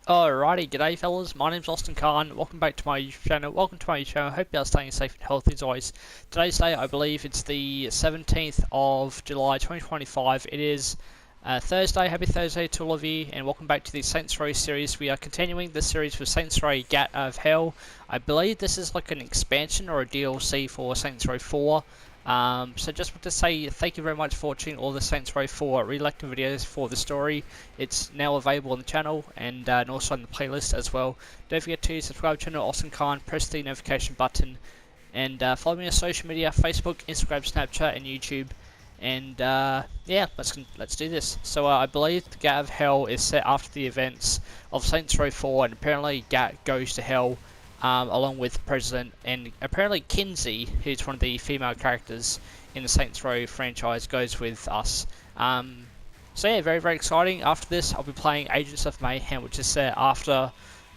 Alrighty, g'day fellas, my name's Austin Khan, welcome back to my YouTube channel, hope you are staying safe and healthy as always. Today's day, I believe it's the 17th of July 2025, it is Thursday, happy Thursday to all of you, and welcome back to the Saints Row series. We are continuing this series with Saints Row Gat of Hell. I believe this is like an expansion or a DLC for Saints Row 4. So just want to say thank you very much for watching all the Saints Row 4 relecting videos for the story. It's now available on the channel and also on the playlist as well. Don't forget to subscribe to the channel, Austin Khan, press the notification button, and follow me on social media, Facebook, Instagram, Snapchat, and YouTube. And yeah, let's do this. So I believe the Gat of Hell is set after the events of Saints Row 4, and apparently Gat goes to Hell. Along with the President, and apparently Kinsey, who's one of the female characters in the Saints Row franchise, goes with us. So yeah, very, very exciting. After this, I'll be playing Agents of Mayhem, which is set after,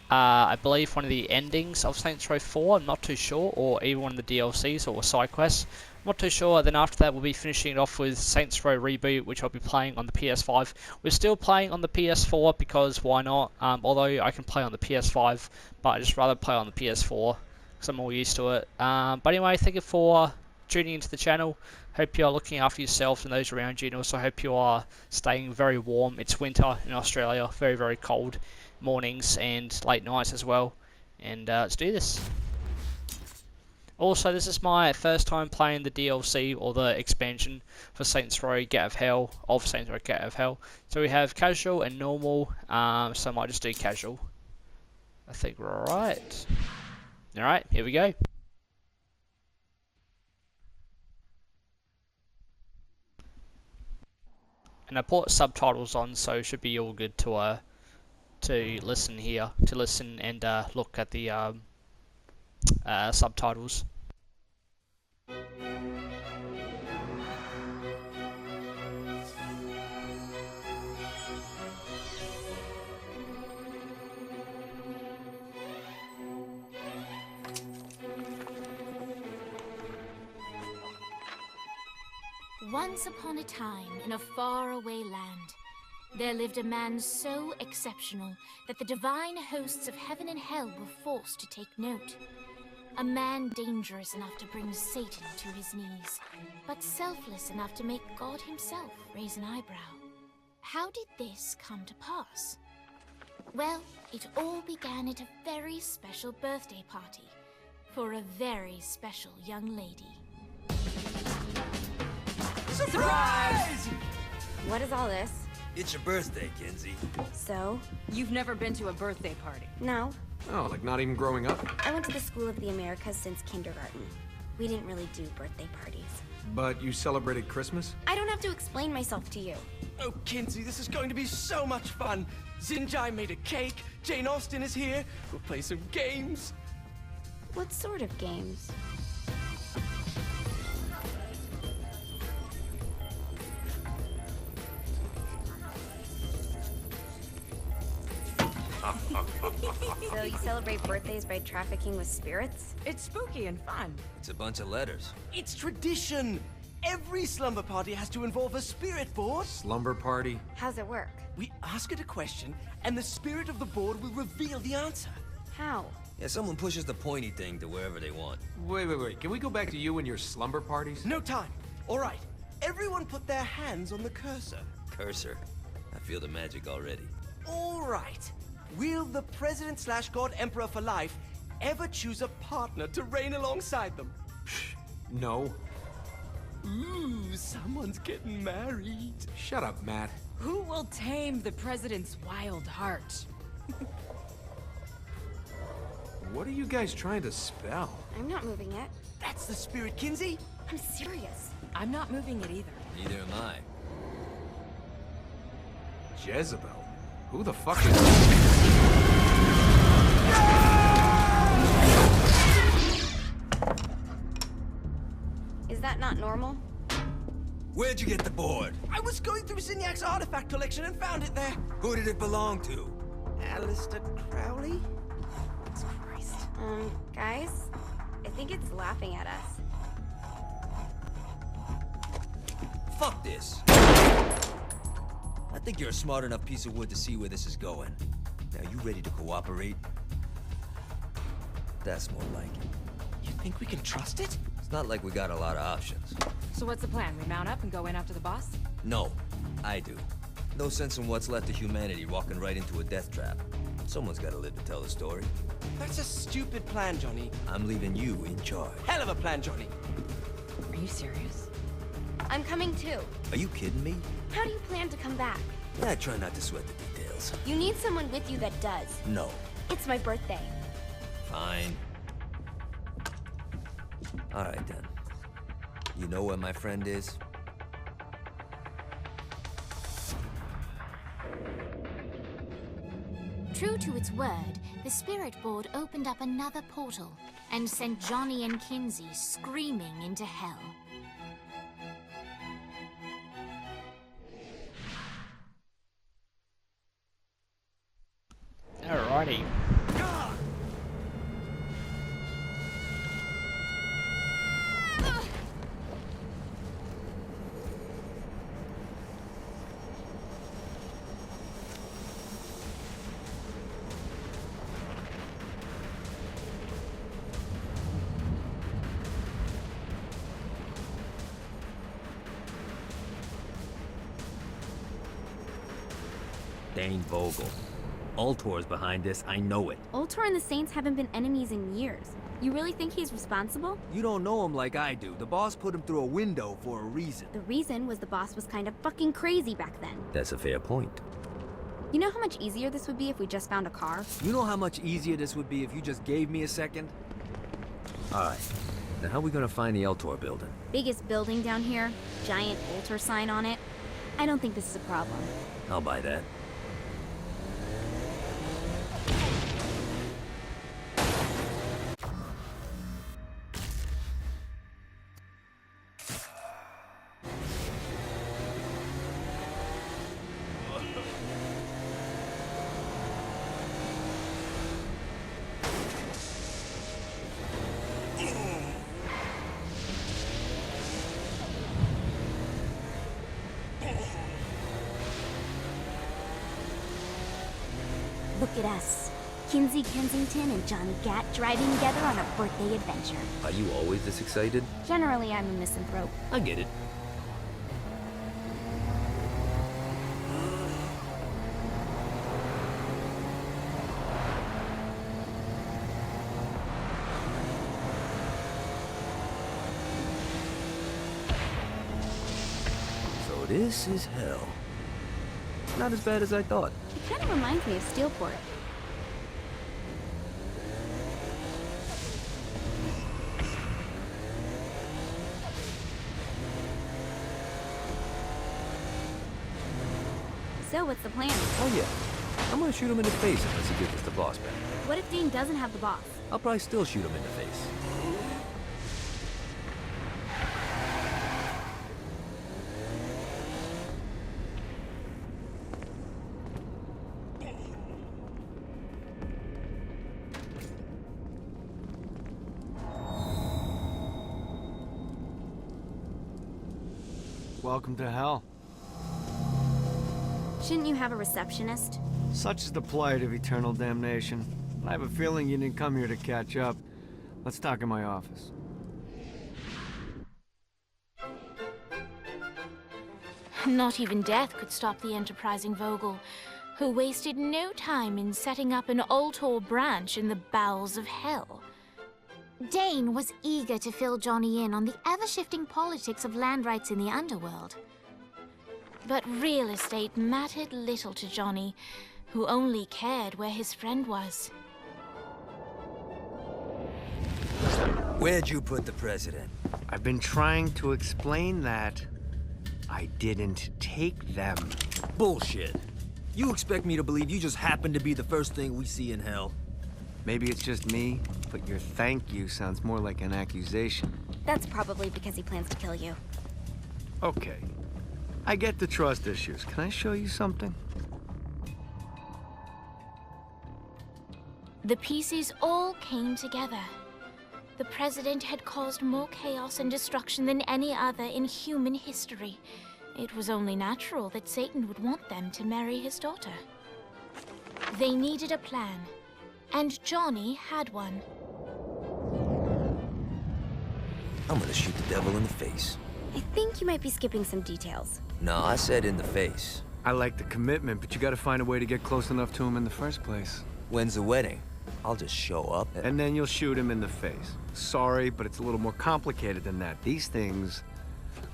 I believe, one of the endings of Saints Row 4, I'm not too sure, or even one of the DLCs or side quests. I'm not too sure. Then after that, we'll be finishing it off with Saints Row Reboot, which I'll be playing on the PS5. We're still playing on the PS4 because why not? Although I can play on the PS5, but I just rather play on the PS4 because I'm more used to it. But anyway, thank you for tuning into the channel. Hope you are looking after yourselves and those around you, and also hope you are staying very warm. It's winter in Australia, very, very cold mornings and late nights as well. And let's do this. Also, this is my first time playing the DLC or the expansion for Saints Row Gat of Hell, So we have casual and normal, so I might just do casual. I think we're alright. Alright, here we go. And I put subtitles on, so it should be all good to listen here, and look at the subtitles. Once upon a time, in a faraway land, there lived a man so exceptional that the divine hosts of heaven and hell were forced to take note. A man dangerous enough to bring Satan to his knees, but selfless enough to make God himself raise an eyebrow. How did this come to pass? Well, it all began at a very special birthday party for a very special young lady. Surprise! What is all this? It's your birthday, Kinsey. So? You've never been to a birthday party? No. Oh, like not even growing up? I went to the School of the Americas since kindergarten. We didn't really do birthday parties. But you celebrated Christmas? I don't have to explain myself to you. Oh, Kinsey, this is going to be so much fun. Zinjai made a cake, Jane Austen is here, we'll play some games. What sort of games? So you celebrate birthdays by trafficking with spirits? It's spooky and fun. It's a bunch of letters. It's tradition. Every slumber party has to involve a spirit board. Slumber party? How's it work? We ask it a question, and the spirit of the board will reveal the answer. How? Yeah, someone pushes the pointy thing to wherever they want. Wait. Can we go back to you and your slumber parties? No time. All right. Everyone put their hands on the cursor. Cursor. I feel the magic already. All right. Will the President/God Emperor for life ever choose a partner to reign alongside them? No. Ooh, someone's getting married. Shut up, Matt. Who will tame the president's wild heart? What are you guys trying to spell? I'm not moving it. That's the spirit, Kinsey. I'm serious. I'm not moving it either. Neither am I. Jezebel? Who the fuck is... Is that not normal? Where'd you get the board? I was going through Zignac's artifact collection and found it there. Who did it belong to? Alistair Crowley? Christ. Guys, I think it's laughing at us. Fuck this. I think you're a smart enough piece of wood to see where this is going. Now you ready to cooperate. That's more like it. You think we can trust it? It's not like we got a lot of options. So what's the plan? We mount up and go in after the boss? No, I do. No sense in what's left of humanity walking right into a death trap. Someone's gotta live to tell the story. That's a stupid plan, Johnny. I'm leaving you in charge. Hell of a plan, Johnny. Are you serious? I'm coming too. Are you kidding me? How do you plan to come back? I try not to sweat the details. You need someone with you that does. No. It's my birthday. Fine. Alright then. You know where my friend is? True to its word, the spirit board opened up another portal and sent Johnny and Kinsey screaming into hell. Alrighty. Dane Vogel. Ultor's behind this, I know it. Ultor and the Saints haven't been enemies in years. You really think he's responsible? You don't know him like I do. The boss put him through a window for a reason. The reason was the boss was kind of fucking crazy back then. That's a fair point. You know how much easier this would be if we just found a car? You know how much easier this would be if you just gave me a second? Alright. Then how are we gonna find the Ultor building? Biggest building down here, giant Ultor sign on it. I don't think this is a problem. I'll buy that. Look at us. Kinsey Kensington and Johnny Gat driving together on a birthday adventure. Are you always this excited? Generally, I'm a misanthrope. I get it. So this is hell. Not as bad as I thought. It kind of reminds me of Steelport. So, what's the plan? Oh yeah. I'm gonna shoot him in the face unless he gives us the boss back. What if Dane doesn't have the boss? I'll probably still shoot him in the face. Welcome to hell. Shouldn't you have a receptionist? Such is the plight of eternal damnation. I have a feeling you didn't come here to catch up. Let's talk in my office. Not even death could stop the enterprising Vogel, who wasted no time in setting up an Ultor branch in the bowels of hell. Dane was eager to fill Johnny in on the ever-shifting politics of land rights in the underworld. But real estate mattered little to Johnny, who only cared where his friend was. Where'd you put the president? I've been trying to explain that. I didn't take them. Bullshit. You expect me to believe you just happen to be the first thing we see in hell? Maybe it's just me, but your thank you sounds more like an accusation. That's probably because he plans to kill you. Okay. I get the trust issues. Can I show you something? The pieces all came together. The president had caused more chaos and destruction than any other in human history. It was only natural that Satan would want them to marry his daughter. They needed a plan, and Johnny had one. I'm gonna shoot the devil in the face. I think you might be skipping some details. No, I said in the face. I like the commitment, but you gotta find a way to get close enough to him in the first place. When's the wedding? I'll just show up And then you'll shoot him in the face. Sorry, but it's a little more complicated than that. These things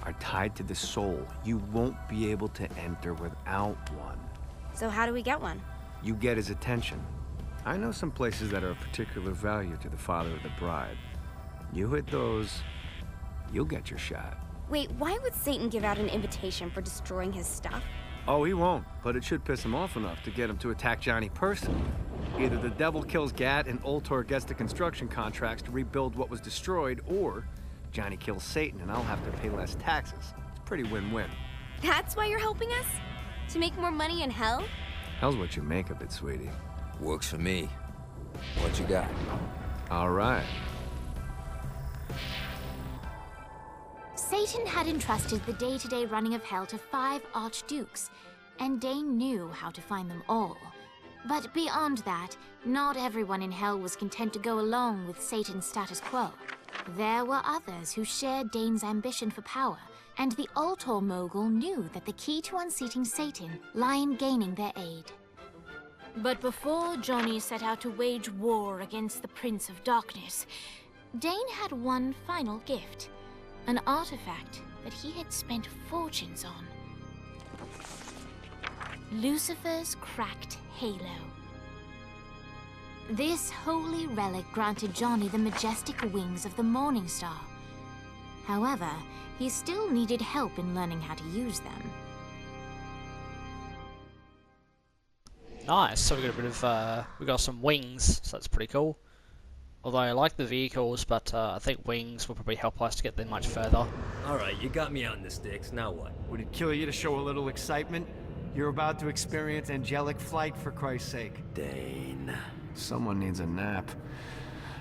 are tied to the soul. You won't be able to enter without one. So how do we get one? You get his attention. I know some places that are of particular value to the father of the bride. You hit those, you'll get your shot. Wait, why would Satan give out an invitation for destroying his stuff? Oh, he won't, but it should piss him off enough to get him to attack Johnny personally. Either the devil kills Gat and Ultor gets the construction contracts to rebuild what was destroyed, or Johnny kills Satan and I'll have to pay less taxes. It's pretty win-win. That's why you're helping us? To make more money in hell? Hell's what you make of it, sweetie. Works for me. What you got? All right. Satan had entrusted the day-to-day running of hell to 5 archdukes, and Dane knew how to find them all. But beyond that, not everyone in hell was content to go along with Satan's status quo. There were others who shared Dane's ambition for power, and the Ultor mogul knew that the key to unseating Satan lay in gaining their aid. But before Johnny set out to wage war against the Prince of Darkness, Dane had one final gift. An artifact that he had spent fortunes on. Lucifer's cracked halo. This holy relic granted Johnny the majestic wings of the Morning Star. However, he still needed help in learning how to use them. Nice, so we got a bit of, we got some wings, so that's pretty cool. Although I like the vehicles, but I think wings will probably help us to get them much further. Alright, you got me on the sticks, now what? Would it kill you to show a little excitement? You're about to experience angelic flight, for Christ's sake. Dane. Someone needs a nap.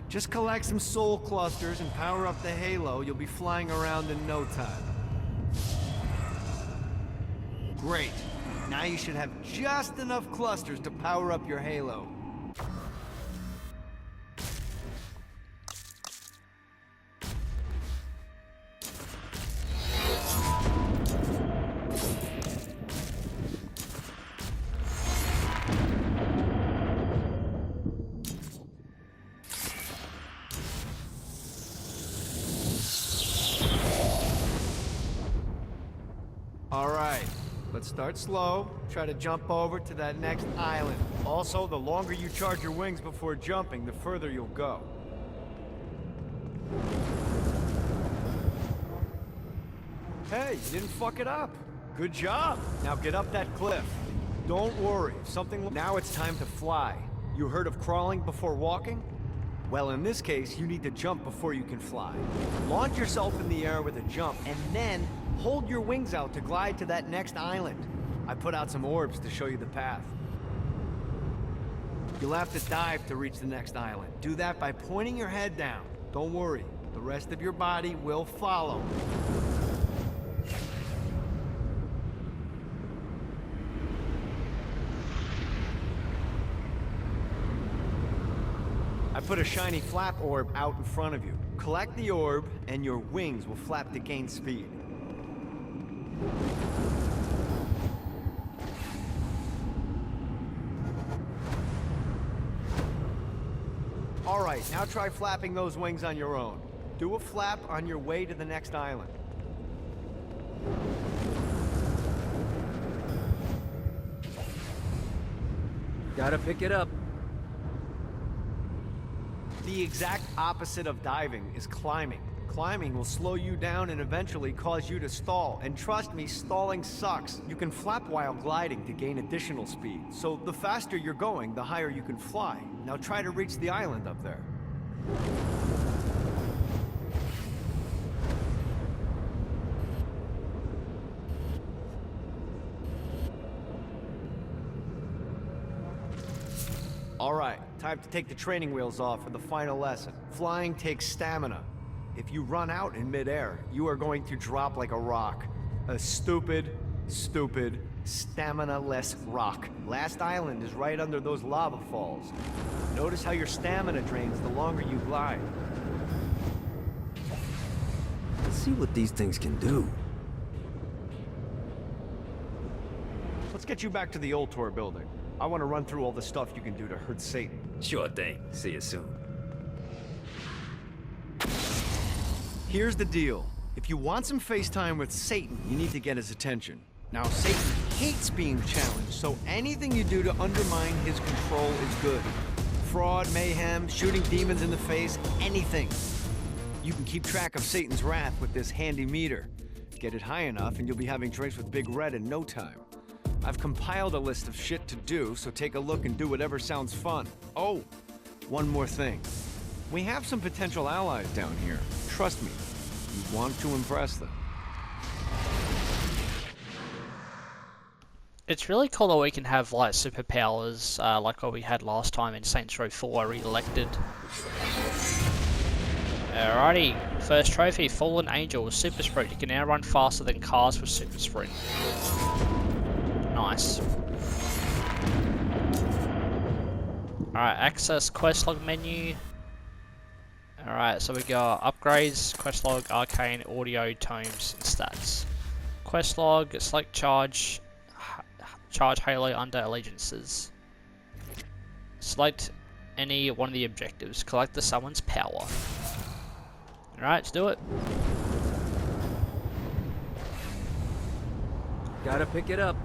Just collect some soul clusters and power up the halo. You'll be flying around in no time. Great. Now you should have just enough clusters to power up your halo. Alright, let's start slow. Try to jump over to that next island. Also, the longer you charge your wings before jumping, the further you'll go. Hey, you didn't fuck it up. Good job. Now get up that cliff. Don't worry, if something... Now it's time to fly. You heard of crawling before walking? Well, in this case, you need to jump before you can fly. Launch yourself in the air with a jump, and then hold your wings out to glide to that next island. I put out some orbs to show you the path. You'll have to dive to reach the next island. Do that by pointing your head down. Don't worry, the rest of your body will follow. I put a shiny flap orb out in front of you. Collect the orb, and your wings will flap to gain speed. Alright, now try flapping those wings on your own. Do a flap on your way to the next island. Gotta pick it up. The exact opposite of diving is climbing. Climbing will slow you down and eventually cause you to stall. And trust me, stalling sucks. You can flap while gliding to gain additional speed. So the faster you're going, the higher you can fly. Now try to reach the island up there. Alright, time to take the training wheels off for the final lesson. Flying takes stamina. If you run out in midair, you are going to drop like a rock. A stupid, Stupid, stamina-less rock. Last island is right under those lava falls. Notice how your stamina drains the longer you glide. Let's see what these things can do. Let's get you back to the old tour building. I want to run through all the stuff you can do to hurt Satan. Sure thing. See you soon. Here's the deal. If you want some FaceTime with Satan, you need to get his attention. Now, Satan hates being challenged, so anything you do to undermine his control is good. Fraud, mayhem, shooting demons in the face, anything. You can keep track of Satan's wrath with this handy meter. Get it high enough and you'll be having drinks with Big Red in no time. I've compiled a list of shit to do, so take a look and do whatever sounds fun. Oh, one more thing. We have some potential allies down here. Trust me, you want to impress them. It's really cool that we can have like superpowers like what we had last time in Saints Row 4 re-elected. Alrighty, first trophy, Fallen Angel, Super Sprint. You can now run faster than cars with Super Sprint. Nice. Alright, access quest log menu. Alright, so we got upgrades, quest log, arcane, audio, tomes, and stats. Quest log, select charge Halo under allegiances. Select any one of the objectives. Collect the summon's power. Alright, let's do it. Gotta pick it up.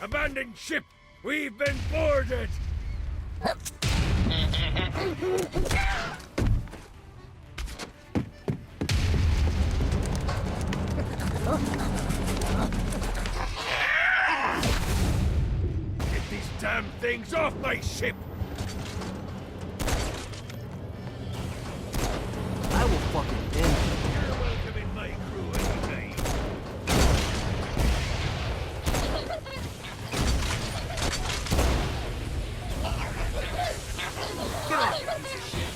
Abandoned ship! We've been boarded! Get these damn things off my ship! I will fucking end you. You're welcome in my crew anytime. Get off, you piece of shit!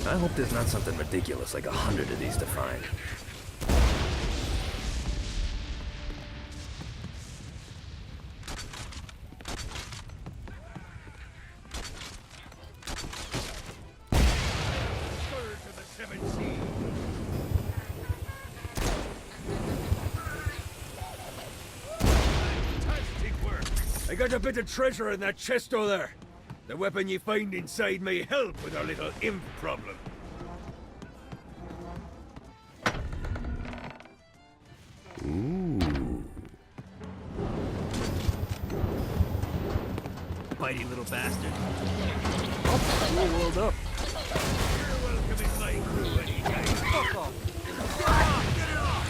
I hope there's not something ridiculous like 100 of these to find. Scourge of the Seven Seas! Fantastic work! I got a bit of treasure in that chest over there. The weapon you find inside may help with our little imp problem. Ooh. Bitey little bastard. Oh, rolled up. You're welcome in my crew anytime. Fuck off! Get off! Get it off!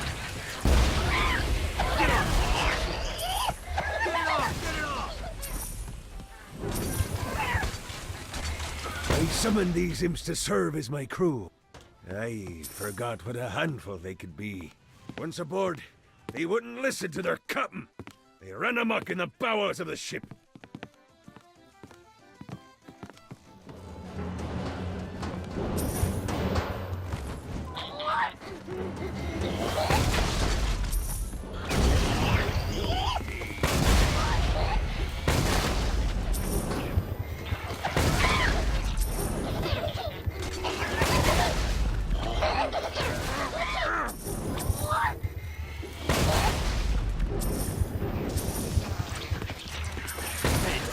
Get off! Get it off! Get it off! I summoned these imps to serve as my crew. I forgot what a handful they could be. Once aboard, they wouldn't listen to their captain. They ran amok in the bowels of the ship.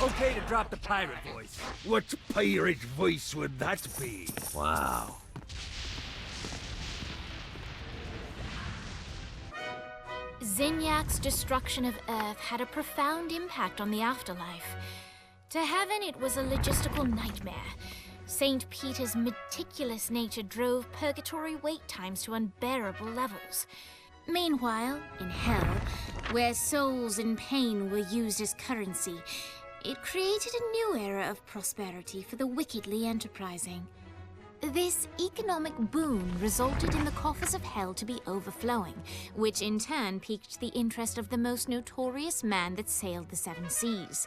Okay to drop the pirate voice. What pirate voice would that be? Wow. Zinyak's destruction of Earth had a profound impact on the afterlife. To heaven, it was a logistical nightmare. St. Peter's meticulous nature drove purgatory wait times to unbearable levels. Meanwhile, in hell, where souls in pain were used as currency, it created a new era of prosperity for the wickedly enterprising. This economic boon resulted in the coffers of hell to be overflowing, which in turn piqued the interest of the most notorious man that sailed the seven seas.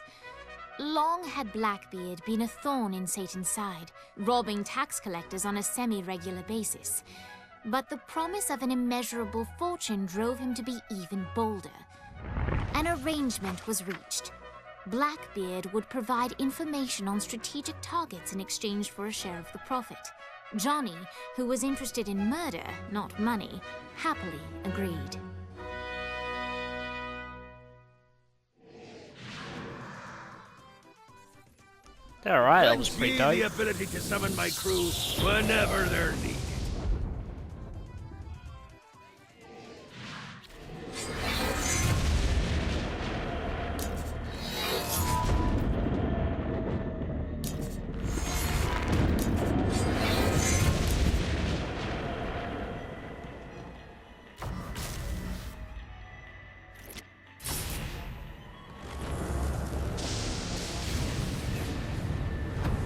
Long had Blackbeard been a thorn in Satan's side, robbing tax collectors on a semi-regular basis. But the promise of an immeasurable fortune drove him to be even bolder. An arrangement was reached. Blackbeard would provide information on strategic targets in exchange for a share of the profit. Johnny, who was interested in murder, not money, happily agreed. Alright, that was pretty Grants me dope. the ability to summon my crew whenever they're needed.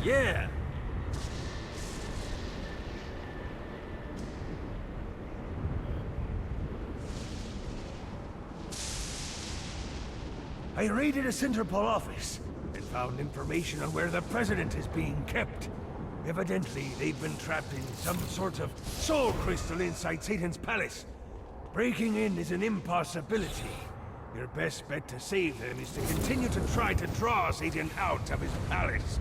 Yeah! I raided a Interpol office and found information on where the President is being kept. Evidently, they've been trapped in some sort of soul crystal inside Satan's palace. Breaking in is an impossibility. Your best bet to save them is to continue to try to draw Satan out of his palace.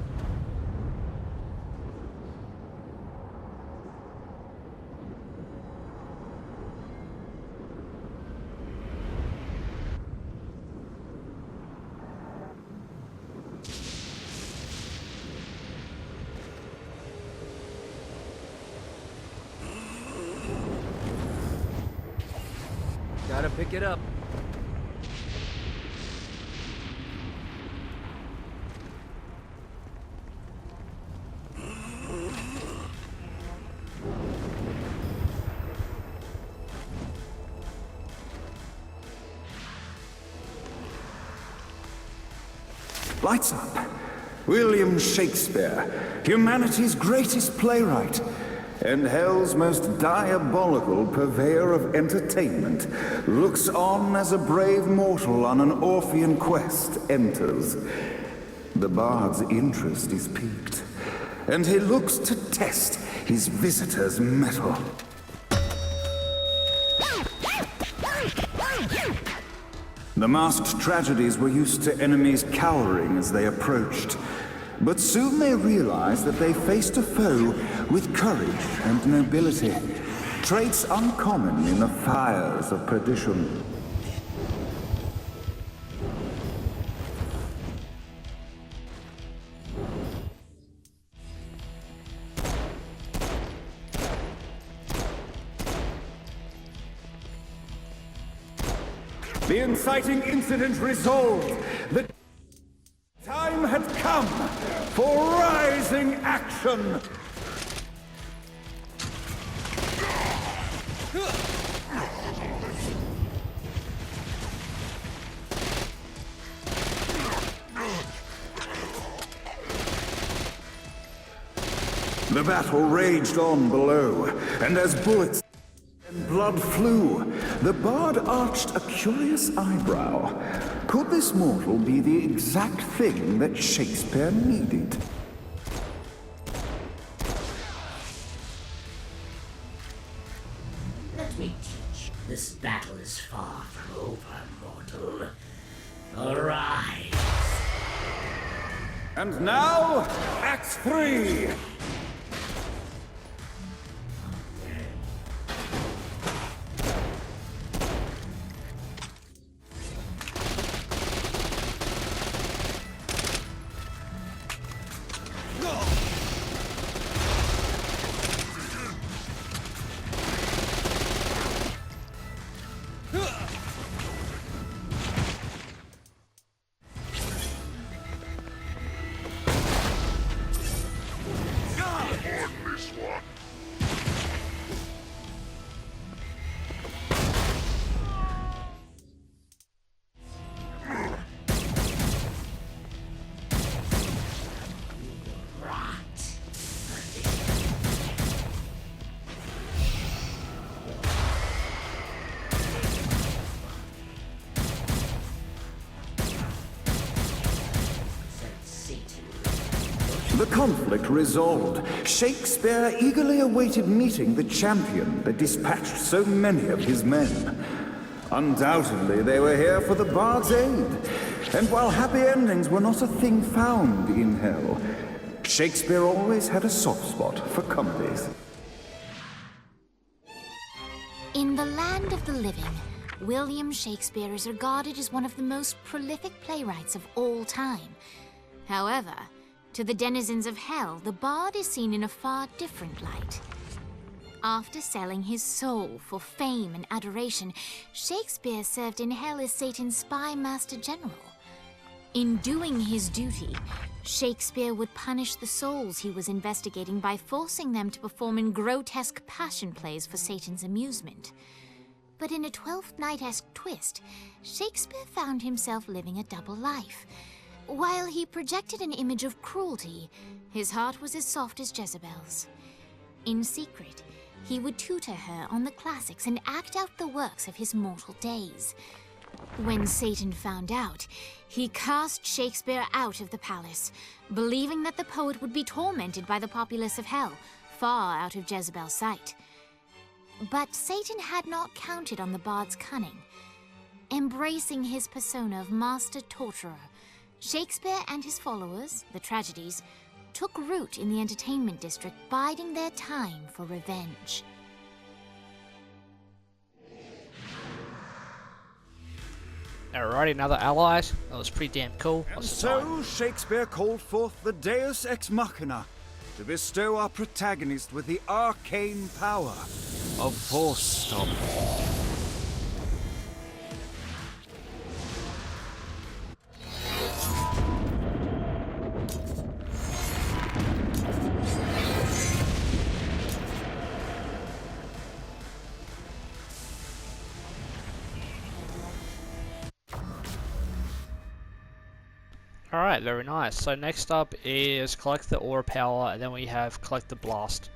Gotta pick it up. Lights up. William Shakespeare, humanity's greatest playwright, and hell's most diabolical purveyor of entertainment, looks on as a brave mortal on an Orphean quest enters. The bard's interest is piqued, and he looks to test his visitor's mettle. The masked tragedies were used to enemies cowering as they approached, but soon they realized that they faced a foe with courage and nobility, traits uncommon in the fires of perdition. The inciting incident resolved. The time had come for rising action. The battle raged on below, and as bullets and blood flew, the bard arched a curious eyebrow. Could this mortal be the exact thing that Shakespeare needed? Let me teach. This battle is far from over, mortal. Arise. And now, Act 3! The conflict resolved, Shakespeare eagerly awaited meeting the champion that dispatched so many of his men. Undoubtedly, they were here for the bard's aid. And while happy endings were not a thing found in hell, Shakespeare always had a soft spot for comedies. In the land of the living, William Shakespeare is regarded as one of the most prolific playwrights of all time. However, to the denizens of hell, the bard is seen in a far different light. After selling his soul for fame and adoration, Shakespeare served in hell as Satan's spy master general. In doing his duty, Shakespeare would punish the souls he was investigating by forcing them to perform in grotesque passion plays for Satan's amusement. But in a Twelfth Night-esque twist, Shakespeare found himself living a double life. While he projected an image of cruelty, his heart was as soft as Jezebel's. In secret, he would tutor her on the classics and act out the works of his mortal days. When Satan found out, he cast Shakespeare out of the palace, believing that the poet would be tormented by the populace of hell, far out of Jezebel's sight. But Satan had not counted on the bard's cunning. Embracing his persona of master torturer, Shakespeare and his followers, the tragedies, took root in the entertainment district, biding their time for revenge. Alrighty, another ally. That was pretty damn cool. And so Shakespeare called forth the Deus Ex Machina to bestow our protagonist with the arcane power of Force Stop. Alright, very nice. So next up is collect the aura power, and then we have collect the blast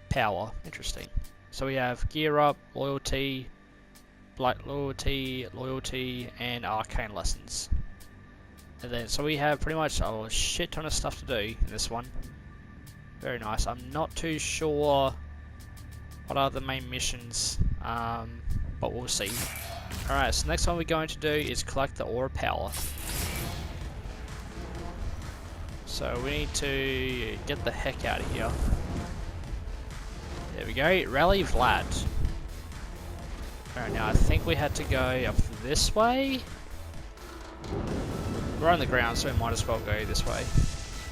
power. Interesting. So we have gear up, loyalty, black loyalty, and arcane lessons. And then, so we have pretty much a shit ton of stuff to do in this one. Very nice. I'm not too sure what are the main missions, but we'll see. Alright, so next one we're going to do is collect the aura power. So we need to get the heck out of here. There we go, rally Vlad. Alright, now I think we had to go up this way. We're on the ground, so we might as well go this way.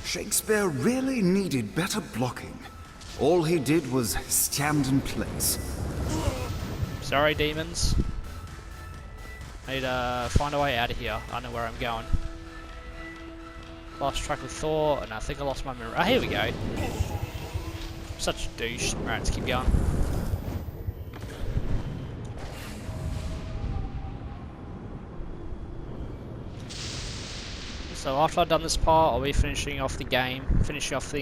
Shakespeare really needed better blocking. All he did was stand in place. Sorry, demons. I need to find a way out of here. I know where I'm going. Lost track of thought, and I think I lost my memory. Oh, here we go. Such a douche. Alright, let's keep going. So after I've done this part, I'll be finishing off the game. Finish off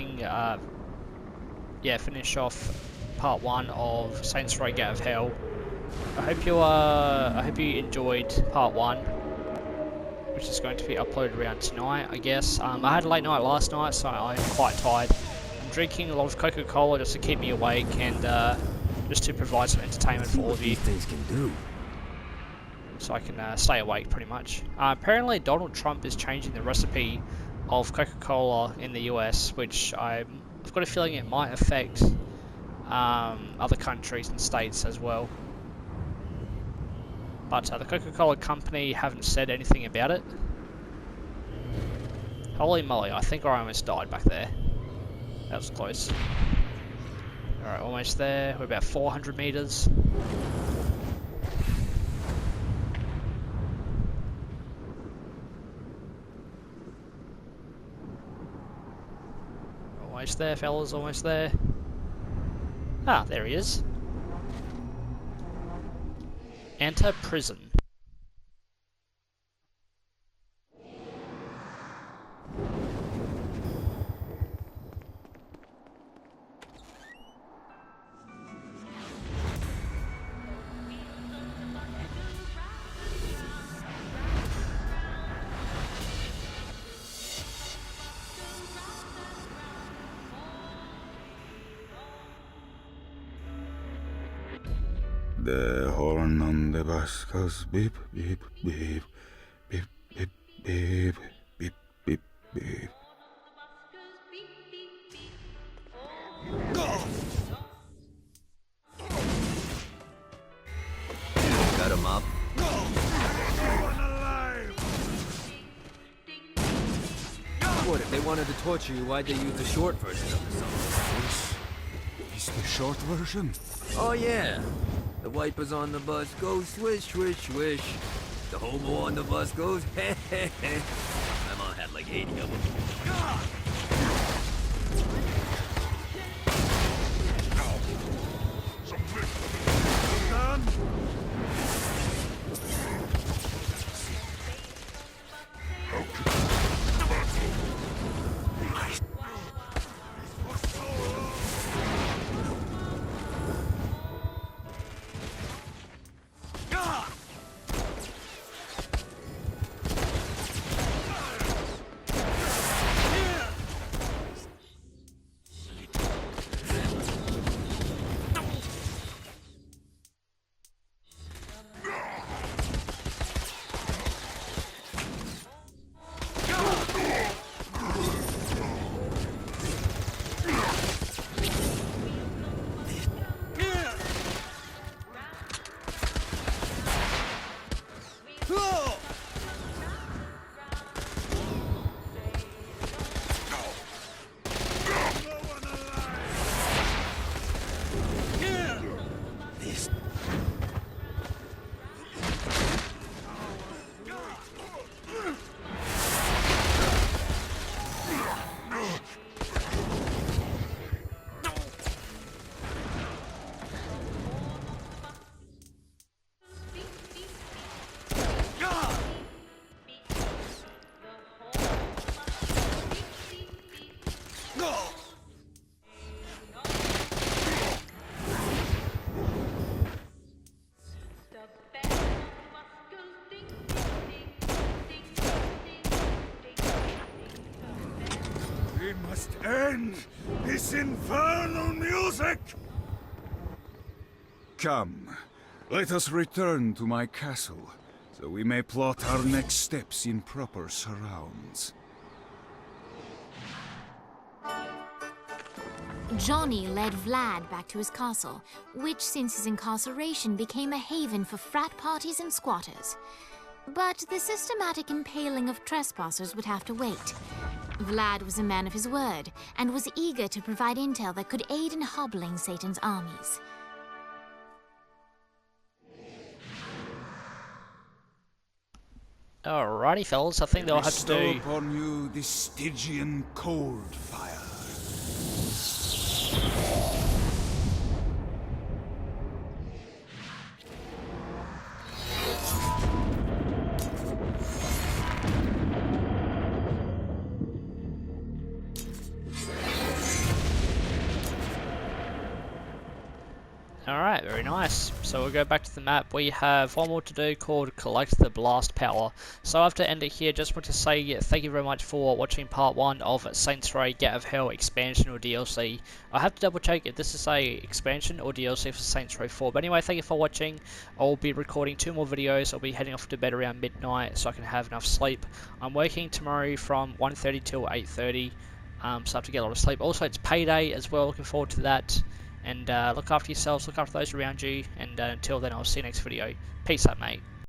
part 1 of Saints Row Gat of Hell. I hope you enjoyed part 1. Which is going to be uploaded around tonight, I guess. I had a late night last night, so I'm quite tired. I'm drinking a lot of Coca-Cola just to keep me awake and just to provide some entertainment for all of you. Things can do. So I can stay awake, pretty much. Apparently, Donald Trump is changing the recipe of Coca-Cola in the US, which I've got a feeling it might affect other countries and states as well. But the Coca-Cola company haven't said anything about it. Holy moly, I think I almost died back there. That was close. Alright, almost there. We're about 400 meters. Almost there, fellas, almost there. Ah, there he is. Enter prison. the horn on the bus goes beep, beep, beep, beep, beep, beep, beep, beep, beep. Cut him up. What, if they wanted to torture you, why'd they use the short version of the song? Is the short version? Oh yeah. The wipers on the bus go swish, swish, swish. The hobo on the bus goes heh heh heh. My mom had like 80 of them. We must end this infernal music! Come, let us return to my castle, so we may plot our next steps in proper surrounds. Johnny led Vlad back to his castle, which since his incarceration became a haven for frat parties and squatters. But the systematic impaling of trespassers would have to wait. Vlad was a man of his word, and was eager to provide intel that could aid in hobbling Satan's armies. Alrighty, fellas, I think they'll have to do. Upon you the Stygian cold fire. Alright, very nice. So we'll go back to the map. We have one more to do called Collect the Blast Power. So after end it here, just want to say thank you very much for watching part 1 of Saints Row Gate of Hell expansion or DLC. I have to double check if this is a expansion or DLC for Saints Row 4. But anyway, thank you for watching. I'll be recording 2 more videos. I'll be heading off to bed around midnight so I can have enough sleep. I'm working tomorrow from 1:30 till 8:30. So I have to get a lot of sleep. Also, it's payday as well. Looking forward to that. And look after yourselves, look after those around you, and until then I'll see you next video. Peace out, mate.